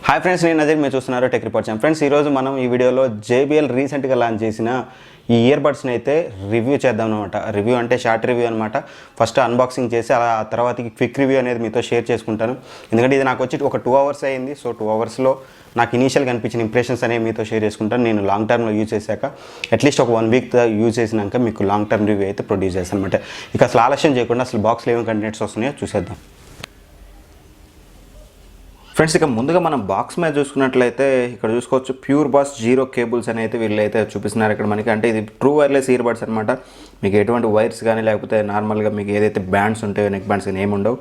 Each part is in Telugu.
హాయ్ ఫ్రెండ్స్, నేను నజీర్. మీరు చూస్తున్నారు టెక్ రిపోర్ట్ ఛానల్. ఫ్రెండ్స్, ఈరోజు మనం ఈ వీడియోలో JBL రీసెంట్గా లాంచ్ చేసిన ఈ ఇయర్ బడ్స్ని అయితే రివ్యూ చేద్దాం అనమాట. రివ్యూ అంటే షార్ట్ రివ్యూ అనమాట. ఫస్ట్ అన్బాక్సింగ్ చేసి ఆ తర్వాత క్విక్ రివ్యూ అనేది మీతో షేర్ చేసుకుంటాను. ఎందుకంటే ఇది నాకు వచ్చి ఒక 2 hours అయ్యింది. సో 2 hours నాకు ఇనీషియల్గా అనిపించిన ఇంప్రెషన్స్ అనేవి మీతో షేర్ చేసుకుంటాను. నేను లాంగ్ టర్మ్లో యూజ్ చేశాక అట్లీస్ట్ ఒక 1 week యూజ్ చేసినాక మీకు లాంగ్ టర్మ్ రివ్యూ అయితే ప్రొడ్యూస్ చేస్తాను అనమాట. ఇక అసలు ఆలస్యం చేయకుండా అసలు బాక్స్లో ఏమేమి కంటెంట్స్ వస్తున్నాయో చూసేద్దాం. ఫ్రెండ్స్, ఇక ముందుగా మనం బాక్స్ మీద చూసుకున్నట్లయితే ఇక్కడ చూసుకోవచ్చు ప్యూర్ బాస్ 0 కేబుల్స్ అని అయితే వీళ్ళైతే చూపిస్తున్నారు ఇక్కడ మనకి. అంటే ఇది ట్రూ వైర్లెస్ ఇయర్ బడ్స్ అనమాట. మీకు ఎటువంటి వైర్స్ కానీ లేకపోతే నార్మల్గా మీకు ఏదైతే బ్యాండ్స్ ఉంటాయో నెక్ బ్యాండ్స్ కానీ ఏముండవు.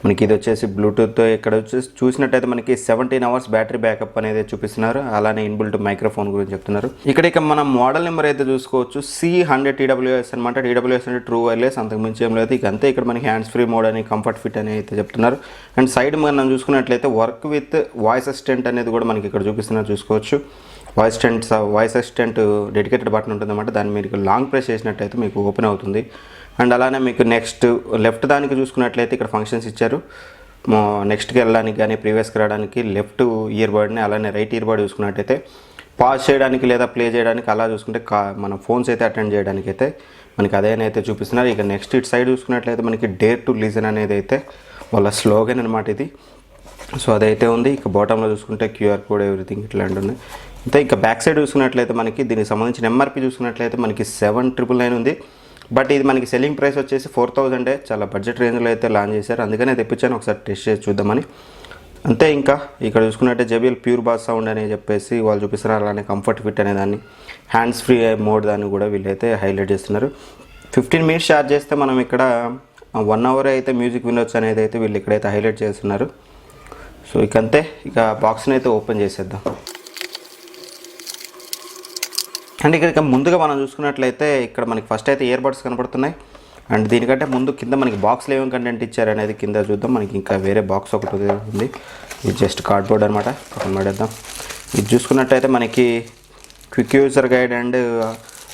మనకి ఇది వచ్చేసి బ్లూటూత్తో ఇక్కడ వచ్చేసి చూసినట్టయితే మనకి 17 hours బ్యాటరీ బ్యాకప్ అనేది చూపిస్తున్నారు. అలానే ఇన్బిల్ట్ మైక్రోఫోన్ గురించి చెప్తున్నారు. ఇక మనం మోడల్ నెంబర్ అయితే చూసుకోవచ్చు C100 TWS అనమాట. TWS అంటే ట్రూ వైర్లెస్, అంతకుమించి ఏం లేదు. ఇక అంతే ఇక్కడ మనకి హ్యాండ్స్ ఫ్రీ మోడ్ అని కంఫర్ట్ ఫిట్ అని అయితే చెప్తున్నారు. అండ్ సైడ్ మనం చూసుకున్నట్లయితే వర్క్ విత్ వాయిస్ అసిస్టెంట్ అనేది కూడా మనకి ఇక్కడ చూపిస్తున్నారు. చూసుకోవచ్చు వాయిస్ అసిస్టెంట్ డెడికేటెడ్ బటన్ ఉంటుందన్నమాట. దాన్ని మీరు లాంగ్ ప్రెస్ చేసినట్టయితే మీకు ఓపెన్ అవుతుంది. అండ్ అలానే మీకు నెక్స్ట్ లెఫ్ట్ దానికి చూసుకున్నట్లయితే ఇక్కడ ఫంక్షన్స్ ఇచ్చారు. నెక్స్ట్కి వెళ్ళడానికి కానీ ప్రీవియస్కి రావడానికి లెఫ్ట్ ఇయర్ బడ్ని, అలానే రైట్ ఇయర్ బడ్ చూసుకున్నట్టయితే పాజ్ చేయడానికి లేదా ప్లే చేయడానికి, అలా చూసుకుంటే మన ఫోన్స్ అయితే అటెండ్ చేయడానికి అయితే మనకి అదేనైతే చూపిస్తున్నారు. ఇక నెక్స్ట్ ఇటు సైడ్ చూసుకున్నట్లయితే మనకి డేర్ టు లిజన్ అనేది అయితే వాళ్ళ స్లోగన్ అనమాట ఇది. సో అదైతే ఉంది. ఇక బాటంలో చూసుకుంటే QR కోడ్ ఎవ్రీథింగ్ ఇట్లాంటి ఉన్నాయి. అంతే. ఇక బ్యాక్ సైడ్ చూసుకున్నట్లయితే మనకి దీనికి సంబంధించిన MRP చూసుకున్నట్లయితే మనకి 7,999 ఉంది. బట్ ఇది మనకి సెల్లింగ్ ప్రైస్ వచ్చేసి 4,000. చాలా బడ్జెట్ రేంజ్లో అయితే లాంచ్ చేశారు. అందుకనే తెప్పించాను, ఒకసారి టెస్ట్ చేసి చూద్దామని. అంతే. ఇంకా ఇక్కడ చూసుకున్నట్టే JBL ప్యూర్ బాస్ సౌండ్ అని చెప్పేసి వాళ్ళు చూపిస్తున్నారు. అలానే కంఫర్ట్ ఫిట్ అనే దాన్ని, హ్యాండ్స్ ఫ్రీ మోడ్ దాన్ని కూడా వీళ్ళైతే హైలైట్ చేస్తున్నారు. 15 minutes ఛార్జ్ చేస్తే మనం ఇక్కడ 1 hour అయితే మ్యూజిక్ వినొచ్చు అనేది అయితే వీళ్ళు ఇక్కడైతే హైలైట్ చేస్తున్నారు. సో ఇక అంతే. ఇక బాక్స్ని అయితే ఓపెన్ చేసేద్దాం. అండ్ ఇక్కడ ముందుగా మనం చూసుకున్నట్లయితే ఇక్కడ మనకి ఫస్ట్ అయితే ఇయర్ బడ్స్ కనపడుతున్నాయి. అండ్ దీనికంటే ముందు కింద మనకి బాక్స్లో ఏమేమి కంటెంట్ ఇచ్చారు అనేది కింద చూద్దాం. మనకి ఇంకా వేరే బాక్స్ ఒకటి ఉంది. ఇది జస్ట్ కార్డ్బోర్డ్ అనమాట. పక్కన పడేద్దాం. ఇది చూసుకున్నట్టయితే మనకి quick user guide and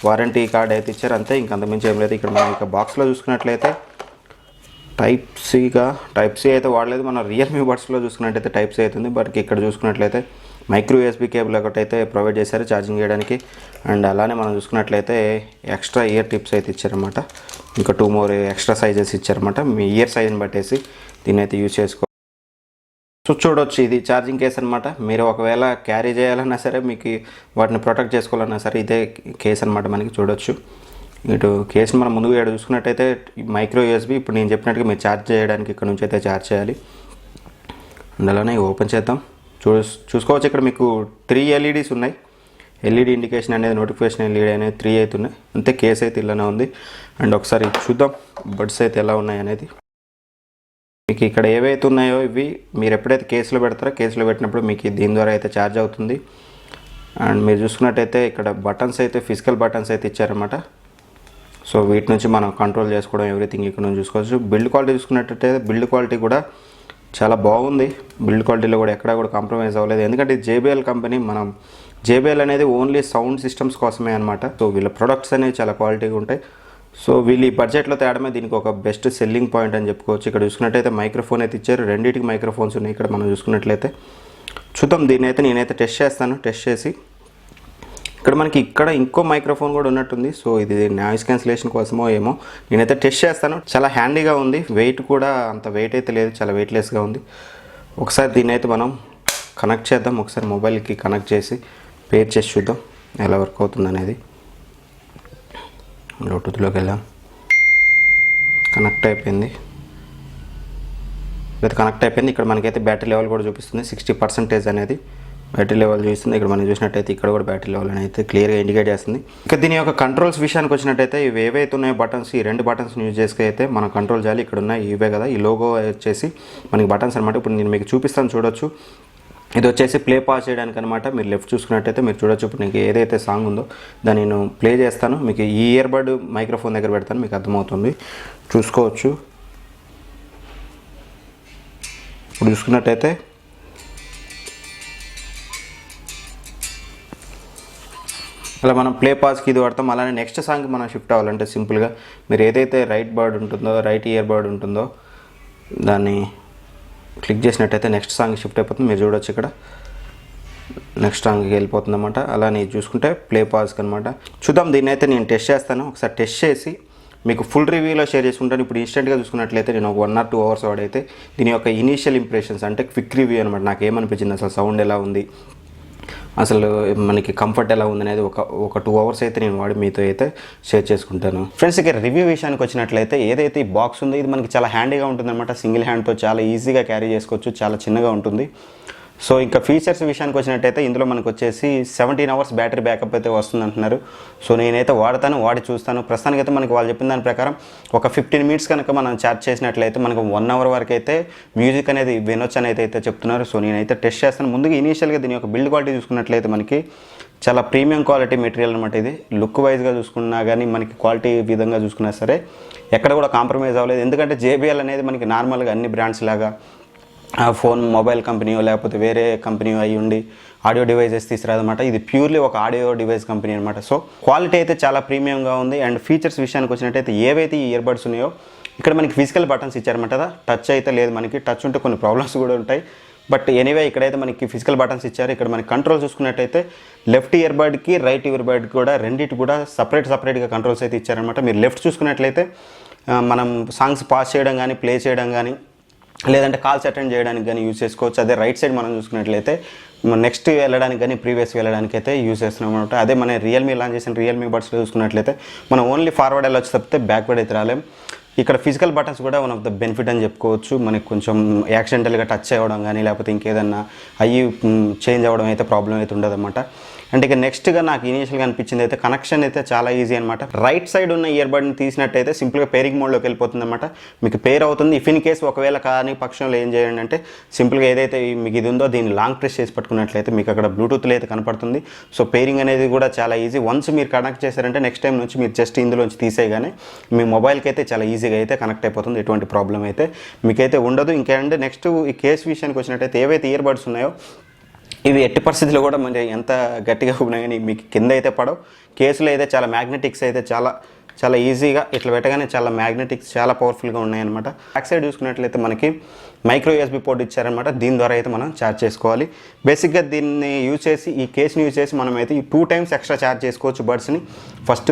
warranty card అయితే ఇచ్చారు. అంతే, ఇంకంతమించి ఏం లేదు. ఇక్కడ మనం ఇక బాక్స్లో చూసుకున్నట్లయితే టైప్ సి అయితే వాడలేదు. మన రియల్మీ బడ్స్లో చూసుకున్నట్టయితే టైప్ సి అవుతుంది. బట్ ఇక్కడ చూసుకున్నట్లయితే మైక్రో USB కేబుల్ ఒకటైతే ప్రొవైడ్ చేశారు ఛార్జింగ్ చేయడానికి. అండ్ అలానే మనం చూసుకున్నట్లయితే ఎక్స్ట్రా ఇయర్ టిప్స్ అయితే ఇచ్చారన్నమాట. ఇంకా 2 more ఎక్స్ట్రా సైజెస్ ఇచ్చారన్నమాట. మీ ఇయర్ సైజ్ని బట్టేసి దీన్ని అయితే యూజ్ చేసుకో. సో చూడొచ్చు, ఇది ఛార్జింగ్ కేస్ అనమాట. మీరు ఒకవేళ క్యారీ చేయాలన్నా సరే, మీకు వాటిని ప్రొటెక్ట్ చేసుకోవాలన్నా సరే ఇదే కేస్ అనమాట. మనకి చూడొచ్చు ఇటు కేసుని మనం ముందుగా ఇక్కడ చూసుకున్నట్టయితే మైక్రో USB. ఇప్పుడు నేను చెప్పినట్టుగా మీరు ఛార్జ్ చేయడానికి ఇక్కడ నుంచి అయితే ఛార్జ్ చేయాలి. అండ్ అలానే ఓపెన్ చేద్దాం. చూసుకోవచ్చు ఇక్కడ మీకు 3 LEDs ఉన్నాయి. LED ఇండికేషన్ అనేది, నోటిఫికేషన్ LED అనేది 3 అయితే ఉన్నాయి. అంతే. కేస్ అయితే ఇలానే ఉంది. అండ్ ఒకసారి చూద్దాం బడ్స్ అయితే ఎలా ఉన్నాయి అనేది. మీకు ఇక్కడ ఏవైతే ఉన్నాయో ఇవి మీరు ఎప్పుడైతే కేసులో పెడతారో, కేసులో పెట్టినప్పుడు మీకు దీని ద్వారా అయితే ఛార్జ్ అవుతుంది. అండ్ మీరు చూసుకున్నట్టయితే ఇక్కడ బటన్స్ అయితే ఫిజికల్ బటన్స్ అయితే ఇచ్చారన్నమాట. సో వీటి నుంచి మనం కంట్రోల్ చేసుకోవడం ఎవ్రీథింగ్ ఇక్కడ నుంచి చూసుకోవచ్చు. బిల్డ్ క్వాలిటీ చూసుకున్నట్టయితే బిల్డ్ క్వాలిటీ కూడా చాలా బాగుంది. బిల్డ్ క్వాలిటీలో కూడా ఎక్కడా కూడా కాంప్రమైజ్ అవ్వలేదు. ఎందుకంటే JBL కంపెనీ, మనం JBL అనేది ఓన్లీ సౌండ్ సిస్టమ్స్ కోసమే అనమాట. సో వీళ్ళ ప్రొడక్ట్స్ అనేవి చాలా క్వాలిటీగా ఉంటాయి. సో వీళ్ళు ఈ బడ్జెట్లో తేడమే దీనికి ఒక బెస్ట్ సెల్లింగ్ పాయింట్ అని చెప్పుకోవచ్చు. ఇక్కడ చూసుకున్నట్టయితే మైక్రోఫోన్ అయితే ఇచ్చారు. రెండింటికి మైక్రోఫోన్స్ ఉన్నాయి ఇక్కడ మనం చూసుకున్నట్లయితే. చూద్దాం, దీన్ని అయితే నేనైతే టెస్ట్ చేస్తాను. టెస్ట్ చేసి ఇక్కడ మనకి ఇంకో మైక్రోఫోన్ కూడా ఉన్నట్టుంది. సో ఇది నాయిస్ క్యాన్సిలేషన్ కోసమో ఏమో, నేనైతే టెస్ట్ చేస్తాను. చాలా హ్యాండీగా ఉంది. వెయిట్ కూడా అంత వెయిట్ అయితే లేదు, చాలా వెయిట్లెస్గా ఉంది. ఒకసారి దీన్ని అయితే మనం కనెక్ట్ చేద్దాం. ఒకసారి మొబైల్కి కనెక్ట్ చేసి పేర్ చేసి చూద్దాం ఎలా వర్క్ అవుతుంది అనేది. బ్లూటూత్లోకి వెళ్దాం. కనెక్ట్ అయిపోయింది. ఇక్కడ మనకైతే బ్యాటరీ లెవెల్ కూడా చూపిస్తుంది. 60% అనేది బ్యాటరీ లెవెల్ చూస్తుంది. ఇక్కడ మనం చూసినట్టయితే ఇక్కడ కూడా బ్యాటరీ లెవెల్ అయితే క్లియర్గా ఇండికేట్ చేస్తుంది. ఇక దీని యొక్క కంట్రోల్స్ విషయానికి వచ్చినట్టయితే ఇవి ఏవైతే ఉన్నాయో బటన్స్, ఈ 2 బటన్స్ని యూజ్ చేసి అయితే మనం కంట్రోల్ చేయాలి. ఇక్కడ ఉన్నాయి ఇవే కదా, ఈ లోగో వచ్చేసి మనకి బటన్స్ అనమాట. ఇప్పుడు నేను మీకు చూపిస్తాను, చూడొచ్చు. ఇది వచ్చేసి ప్లే పాజ్ చేయడానికి అనమాట. మీరు లెఫ్ట్ చూసుకున్నట్టయితే మీరు చూడొచ్చు. ఇప్పుడు మీకు ఏదైతే సాంగ్ ఉందో దాన్ని నేను ప్లే చేస్తాను. మీకు ఈ ఇయర్ బడ్ మైక్రోఫోన్ దగ్గర పెడతాను, మీకు అర్థమవుతుంది. చూసుకోవచ్చు. ఇప్పుడు చూసుకున్నట్టయితే అలా మనం ప్లే పాజ్కి ఇది వాడతాం. అలానే నెక్స్ట్ సాంగ్కి మనం షిఫ్ట్ అవ్వాలంటే సింపుల్గా మీరు ఏదైతే రైట్ ఇయర్ బర్డ్ ఉంటుందో దాన్ని క్లిక్ చేసినట్టయితే నెక్స్ట్ సాంగ్ షిఫ్ట్ అయిపోతుంది. మీరు చూడొచ్చు ఇక్కడ నెక్స్ట్ సాంగ్కి వెళ్ళిపోతుంది అనమాట. అలా నేను చూసుకుంటే ప్లే పాజ్కి అనమాట. చూద్దాం, దీన్ని అయితే నేను టెస్ట్ చేస్తాను. ఒకసారి టెస్ట్ చేసి మీకు ఫుల్ రివ్యూలో షేర్ చేసుకుంటాను. ఇప్పుడు ఇన్స్టెంట్గా చూసుకున్నట్లయితే నేను ఒక 1 or 2 hours వాడైతే దీని యొక్క ఇనీషియల్ ఇంప్రెషన్స్ అంటే క్విక్ రివ్యూ అనమాట. నాకు ఏమనిపించింది, అసలు సౌండ్ ఎలా ఉంది, అసలు మనకి కంఫర్ట్ ఎలా ఉంది అనేది ఒక 2 hours అయితే నేను వాడి మీతో అయితే షేర్ చేసుకుంటాను. ఫ్రెండ్స్, ఇక రివ్యూ విషయానికి వచ్చినట్లయితే ఏదైతే ఈ బాక్స్ ఉందో ఇది మనకి చాలా హ్యాండీగా ఉంటుందన్నమాట. సింగిల్ హ్యాండ్తో చాలా ఈజీగా క్యారీ చేసుకోవచ్చు, చాలా చిన్నగా ఉంటుంది. సో ఇంకా ఫీచర్స్ విషయానికి వచ్చినట్టయితే ఇందులో మనకు వచ్చేసి 17 hours బ్యాటరీ బ్యాకప్ అయితే వస్తుంది అంటున్నారు. సో నేనైతే వాడి చూస్తాను. ప్రస్తుతానికైతే మనకి వాళ్ళు చెప్పిన దాని ప్రకారం ఒక 15 minutes కనుక మనం ఛార్జ్ చేసినట్లయితే మనకు 1 hour వరకు అయితే మ్యూజిక్ అనేది వినొచ్చు అనేది అయితే చెప్తున్నారు. సో నేనైతే టెస్ట్ చేస్తాను. ముందుగా ఇనీషియల్గా దీని యొక్క బిల్డ్ క్వాలిటీ చూసుకున్నట్లయితే మనకి చాలా ప్రీమియం క్వాలిటీ మెటీరియల్ అనమాట. ఇది లుక్ వైజ్గా చూసుకున్నా కానీ మనకి క్వాలిటీ విధంగా చూసుకున్నా సరే ఎక్కడ కూడా కాంప్రమైజ్ అవ్వలేదు. ఎందుకంటే JBL అనేది మనకి నార్మల్గా అన్ని బ్రాండ్స్ లాగా ఫోన్ మొబైల్ కంపెనీయో లేకపోతే వేరే కంపెనీ అయ్యి ఉండి ఆడియో డివైజెస్ తీసుకురాదన్నమాట. ఇది ప్యూర్లీ ఒక ఆడియో డివైస్ కంపెనీ అనమాట. సో క్వాలిటీ అయితే చాలా ప్రీమియంగా ఉంది. అండ్ ఫీచర్స్ విషయానికి వచ్చినట్టయితే ఏవైతే ఈ ఇయర్ బడ్స్ ఉన్నాయో ఇక్కడ మనకి ఫిజికల్ బటన్స్ ఇచ్చారన్నమాట. టచ్ అయితే లేదు, మనకి టచ్ ఉంటే కొన్ని ప్రాబ్లమ్స్ కూడా ఉంటాయి. బట్ ఎనీవే ఇక్కడైతే మనకి ఫిజికల్ బటన్స్ ఇచ్చారు. ఇక్కడ మనకి కంట్రోల్ చూసుకున్నట్టయితే లెఫ్ట్ ఇయర్ బడ్కి రైట్ ఇయర్ బడ్కి కూడా రెండింటి కూడా సపరేట్గా కంట్రోల్స్ అయితే ఇచ్చారనమాట. మీరు లెఫ్ట్ చూసుకున్నట్లయితే మనం సాంగ్స్ పాస్ చేయడం కానీ ప్లే చేయడం కానీ లేదంటే కాల్స్ అటెండ్ చేయడానికి కానీ యూజ్ చేసుకోవచ్చు. అదే రైట్ సైడ్ మనం చూసుకున్నట్లయితే నెక్స్ట్ వెళ్ళడానికి కానీ ప్రీవియస్ వెళ్ళడానికి అయితే యూజ్ చేస్తున్నాం అనమాట. అదే మన రియల్మీ లాంచ్ చేసిన రియల్మీ బడ్స్లో చూసుకున్నట్లయితే మనం ఓన్లీ ఫార్వర్డ్ వెళ్ళొచ్చు తప్పితే బ్యాక్వర్డ్ అయితే రాలేం. ఇక్కడ ఫిజికల్ బటన్స్ కూడా వన్ ఆఫ్ ద బెనిఫిట్ అని చెప్పుకోవచ్చు. మనకి కొంచెం యాక్సిడెంటల్గా టచ్ అవ్వడం కానీ లేకపోతే ఇంకేదన్నా అయ్యి చేంజ్ అవ్వడం అయితే ప్రాబ్లం అయితే ఉండదు అనమాట. అంటే ఇక నెక్స్ట్గా నాకు ఇనీషియల్గా అనిపించింది అయితే కనెక్షన్ అయితే చాలా ఈజీ అనమాట. రైట్ సైడ్ ఉన్న ఇయర్ బడ్ని తీసినట్టయితే సింపుల్గా పేరింగ్ మోడ్లోకి వెళ్ళిపోతుంది అనమాట. మీకు పేర్ అవుతుంది. ఇఫ్ ఇన్ కేస్ ఒకవేళ కానీ పక్షంలో ఏం చేయండి అంటే సింపుల్గా ఏదైతే మీకు ఇది ఉందో దీన్ని లాంగ్ ప్రెస్ చేసి పట్టుకున్నట్లయితే మీకు అక్కడ బ్లూటూత్లో అయితే కనపడుతుంది. సో పేరింగ్ అనేది కూడా చాలా ఈజీ. వన్స్ మీరు కనెక్ట్ చేశారంటే నెక్స్ట్ టైం నుంచి మీరు జస్ట్ ఇందులోంచి తీసేయగానే మీ మొబైల్కి అయితే చాలా ఈజీగా అయితే కనెక్ట్ అయిపోతుంది. ఎటువంటి ప్రాబ్లం అయితే మీకైతే ఉండదు. ఇంకేంటే నెక్స్ట్ ఈ కేస్ విషయానికి వచ్చినట్టయితే ఏవైతే ఇయర్ బడ్స్ ఉన్నాయో ఇవి ఎట్టి పరిస్థితుల్లో కూడా మన ఎంత గట్టిగా ఉన్నా కానీ మీకు కింద అయితే పడవు. కేసులో అయితే చాలా మ్యాగ్నెటిక్స్ అయితే చాలా ఈజీగా ఇట్లా పెట్టగానే చాలా మ్యాగ్నెటిక్స్ చాలా పవర్ఫుల్గా ఉన్నాయన్నమాట. బ్యాక్ సైడ్ చూసుకున్నట్లయితే మనకి మైక్రో USB పోర్ట్ ఇచ్చారనమాట. దీని ద్వారా అయితే మనం ఛార్జ్ చేసుకోవాలి. బేసిక్గా దీన్ని యూజ్ చేసి ఈ కేస్ని యూజ్ చేసి మనం అయితే 2 times ఎక్స్ట్రా ఛార్జ్ చేసుకోవచ్చు బడ్స్ని. ఫస్ట్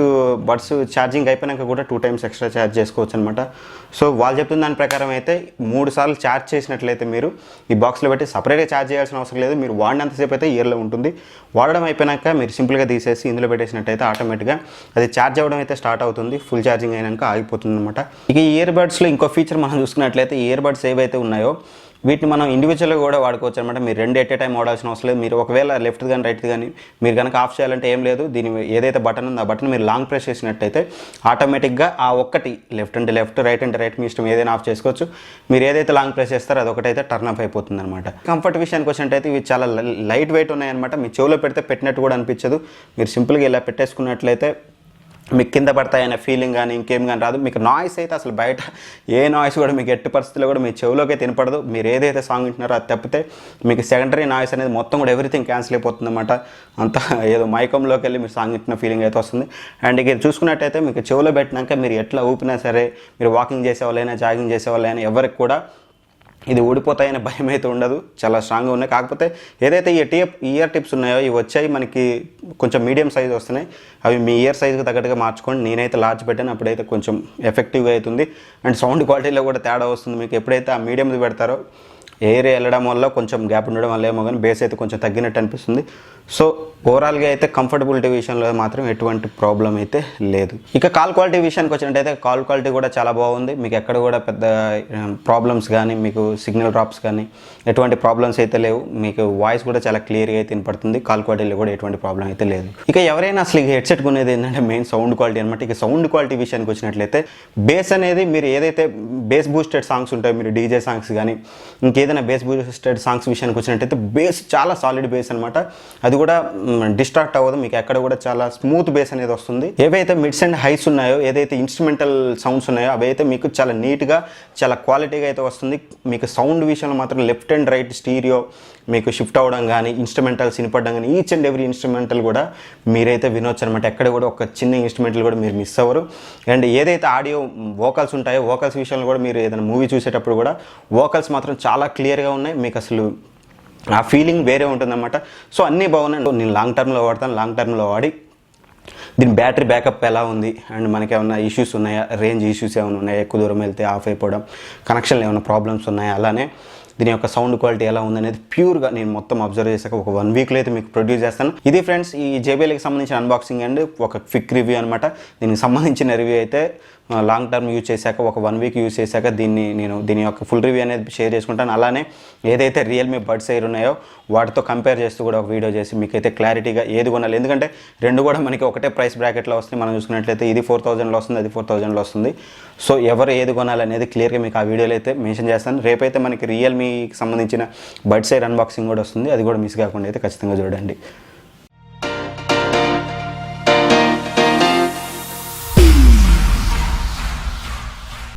బడ్స్ ఛార్జింగ్ అయిపోయినాక కూడా 2 times ఎక్స్ట్రా ఛార్జ్ చేసుకోవచ్చు అనమాట. సో వాళ్ళు చెప్తున్న దాని ప్రకారం అయితే 3 సార్లు ఛార్జ్ చేసినట్లయితే మీరు ఈ బాక్స్లో పెట్టి సపరేట్గా ఛార్జ్ చేయాల్సిన అవసరం లేదు. మీరు వాడినంతసేపు అయితే ఇయర్లో ఉంటుంది. వాడడం అయిపోయినాక మీరు సింపుల్గా తీసేసి ఇందులో పెట్టేసినట్టయితే ఆటోమేటిక్గా అది ఛార్జ్ అవ్వడం అయితే స్టార్ట్ అవుతుంది. ఫుల్ ఛార్జింగ్ అయినాక ఆగిపోతుంది అనమాట. ఇక ఈ ఇయర్ బడ్స్లో ఇంకో ఫీచర్ మనం చూసుకున్నట్లయితే ఇయర్ బడ్స్ ఏవైతే ఉన్నాయో వీటిని మనం ఇండివిజువల్గా కూడా వాడుకోవచ్చు అనమాట. మీరు 2 at a time వాడాల్సిన అవసరం లేదు. మీరు ఒకవేళ లెఫ్ట్ కానీ రైట్ కానీ మీరు కనుక ఆఫ్ చేయాలంటే ఏం లేదు. దీని ఏదైతే బటన్ ఉందో ఆ బటన్ మీరు లాంగ్ ప్రెస్ చేసినట్టయితే ఆటోమేటిక్గా ఆ ఒక్కటి లెఫ్ట్ అంటే లెఫ్ట్ రైట్ అంటే రైట్ మీ ఇష్టం ఏదైనా ఆఫ్ చేసుకోవచ్చు. మీరు ఏదైతే లాంగ్ ప్రెస్ చేస్తారో అదొకటైతే టర్న్ ఆఫ్ అయిపోతుంది అనమాట. కంఫర్ట్ విషయానికి వచ్చినట్టయితే ఇవి చాలా లైట్ వెయిట్ ఉన్నాయన్నమాట. మీ చెవులో పెడితే పెట్టినట్టు కూడా అనిపించదు. మీరు సింపుల్గా ఇలా పెట్టేసుకున్నట్లయితే మీకు కింద పడతాయనే ఫీలింగ్ కానీ ఇంకేం కానీ రాదు. మీకు నాయిస్ అయితే అసలు బయట ఏ నాయిస్ కూడా మీకు ఎట్టి పరిస్థితుల్లో కూడా మీ చెవులోకి అయితే వినపడదు. మీరు ఏదైతే సాంగ్ వింటున్నారో అది తప్పితే మీకు సెకండరీ నాయిస్ అనేది మొత్తం కూడా ఎవ్రీథింగ్ క్యాన్సిల్ అయిపోతుంది అనమాట. అంతా ఏదో మైకంలోకి వెళ్ళి మీరు సాంగ్ వింటున్న ఫీలింగ్ అయితే వస్తుంది. అండ్ ఇక చూసుకున్నట్టయితే మీకు చెవులో పెట్టినాక మీరు ఎట్లా ఊపినా సరే మీరు వాకింగ్ చేసేవాళ్ళైనా జాగింగ్ చేసేవాళ్ళైనా ఎవరికి కూడా ఇది ఊడిపోతాయనే భయం అయితే ఉండదు. చాలా స్ట్రాంగ్గా ఉన్నాయి. కాకపోతే ఏదైతే ఇయర్ టిప్స్ ఉన్నాయో ఇవి వచ్చాయి మనకి కొంచెం మీడియం సైజ్ వస్తున్నాయి. అవి మీ ఇయర్ సైజ్కి తగ్గట్టుగా మార్చుకోండి. నేనైతే లార్జ్ పెట్టాను, అప్పుడైతే కొంచెం ఎఫెక్టివ్గా అవుతుంది. అండ్ సౌండ్ క్వాలిటీలో కూడా తేడా వస్తుంది. మీకు ఎప్పుడైతే ఆ మీడియంది పెడతారో ఎయిర్ వెళ్ళడం వల్ల కొంచెం గ్యాప్ ఉండడం వల్ల ఏమో కానీ బేస్ అయితే కొంచెం తగ్గినట్టు అనిపిస్తుంది. సో ఓవరాల్గా అయితే కంఫర్టబిలిటీ విషయంలో మాత్రం ఎటువంటి ప్రాబ్లం అయితే లేదు. ఇక కాల్ క్వాలిటీ విషయానికి వచ్చినట్టయితే కాల్ క్వాలిటీ కూడా చాలా బాగుంది. మీకు ఎక్కడ కూడా పెద్ద ప్రాబ్లమ్స్ కానీ మీకు సిగ్నల్ డ్రాప్స్ కానీ ఎటువంటి ప్రాబ్లమ్స్ అయితే లేవు. మీకు వాయిస్ కూడా చాలా క్లియర్గా అయితే వినపడుతుంది. కాల్ క్వాలిటీలో కూడా ఎటువంటి ప్రాబ్లం అయితే లేదు. ఇక ఎవరైనా అసలు హెడ్సెట్ కొనేది ఏంటంటే మెయిన్ సౌండ్ క్వాలిటీ అనమాట. ఇక సౌండ్ క్వాలిటీ విషయానికి వచ్చినట్లయితే బేస్ అనేది మీరు ఏదైతే బేస్ బూస్టెడ్ సాంగ్స్ ఉంటాయో మీరు డీజే సాంగ్స్ కానీ ఇంకేదైనా బేస్ బూస్టెడ్ సాంగ్స్ విషయానికి వచ్చినట్టయితే బేస్ చాలా సాలిడ్ బేస్ అనమాట. అది కూడా డిస్ట్రాక్ట్ అవ్వదు. మీకు ఎక్కడ కూడా చాలా స్మూత్ బేస్ అనేది వస్తుంది. ఏవైతే మిడ్స్ అండ్ హైస్ ఉన్నాయో ఏదైతే ఇన్స్ట్రుమెంటల్ సౌండ్స్ ఉన్నాయో అవి అయితే మీకు చాలా నీట్గా చాలా క్వాలిటీగా అయితే వస్తుంది. మీకు సౌండ్ విషయంలో మాత్రం లెఫ్ట్ అండ్ రైట్ స్టీరియో మీకు షిఫ్ట్ అవ్వడం కానీ ఇన్స్ట్రుమెంటల్స్ వినపడడం కానీ ఈచ్ అండ్ ఎవ్రీ ఇన్స్ట్రుమెంటల్ కూడా మీరైతే వినొచ్చు అనమాట. ఎక్కడ కూడా ఒక చిన్న ఇన్స్ట్రుమెంటల్ కూడా మీరు మిస్ అవ్వరు. అండ్ ఏదైతే ఆడియో వోకల్స్ ఉంటాయో వోకల్స్ విషయంలో కూడా మీరు ఏదైనా మూవీ చూసేటప్పుడు కూడా వోకల్స్ మాత్రం చాలా క్లియర్గా ఉన్నాయి. మీకు అసలు ఆ ఫీలింగ్ వేరే ఉంటుందన్నమాట. సో అన్నీ బాగున్నాయి. నేను లాంగ్ టర్మ్లో వాడతాను. లాంగ్ టర్మ్లో వాడి దీని బ్యాటరీ బ్యాకప్ ఎలా ఉంది అండ్ మనకి ఏమైనా ఇష్యూస్ ఉన్నాయా, రేంజ్ ఇష్యూస్ ఏమైనా ఉన్నాయా, ఎక్కువ దూరం వెళ్తే ఆఫ్ అయిపోవడం, కనెక్షన్లో ఏమైనా ప్రాబ్లమ్స్ ఉన్నాయా, అలానే దీని యొక్క సౌండ్ క్వాలిటీ ఎలా ఉందనేది ప్యూర్గా నేను మొత్తం అబ్జర్వ్ చేశాక ఒక 1 వీక్లో అయితే మీకు ప్రొడ్యూస్ చేస్తాను. ఇది ఫ్రెండ్స్ ఈ JBLకి సంబంధించిన అన్బాక్సింగ్ అండ్ ఒక క్విక్ రివ్యూ అనమాట. దీనికి సంబంధించిన రివ్యూ అయితే లాంగ్ టర్మ్ యూజ్ చేశాక ఒక 1 వీక్ యూజ్ చేశాక దీని యొక్క ఫుల్ రివ్యూ అనేది షేర్ చేసుకుంటాను. అలానే ఏదైతే రియల్మీ బడ్స్ ఎయిర్ ఉన్నాయో వాటితో కంపేర్ చేస్తూ కూడా ఒక వీడియో చేసి మీకైతే క్లారిటీగా ఏది కొనాలి, ఎందుకంటే రెండు కూడా మనకి ఒకటే ప్రైస్ బ్రాకెట్లో వస్తుంది. మనం చూసుకున్నట్లయితే ఇది 4000లో వస్తుంది, అది 4000లో వస్తుంది. సో ఎవరు ఏది కొనాలి అనేది క్లియర్గా మీకు ఆ వీడియోలో అయితే మెన్షన్ చేస్తాను. రేపైతే మనకి రియల్మీకి సంబంధించిన బడ్స్ ఎయిర్ అన్బాక్సింగ్ కూడా వస్తుంది. అది కూడా మిస్ కాకుండా అయితే ఖచ్చితంగా చూడండి.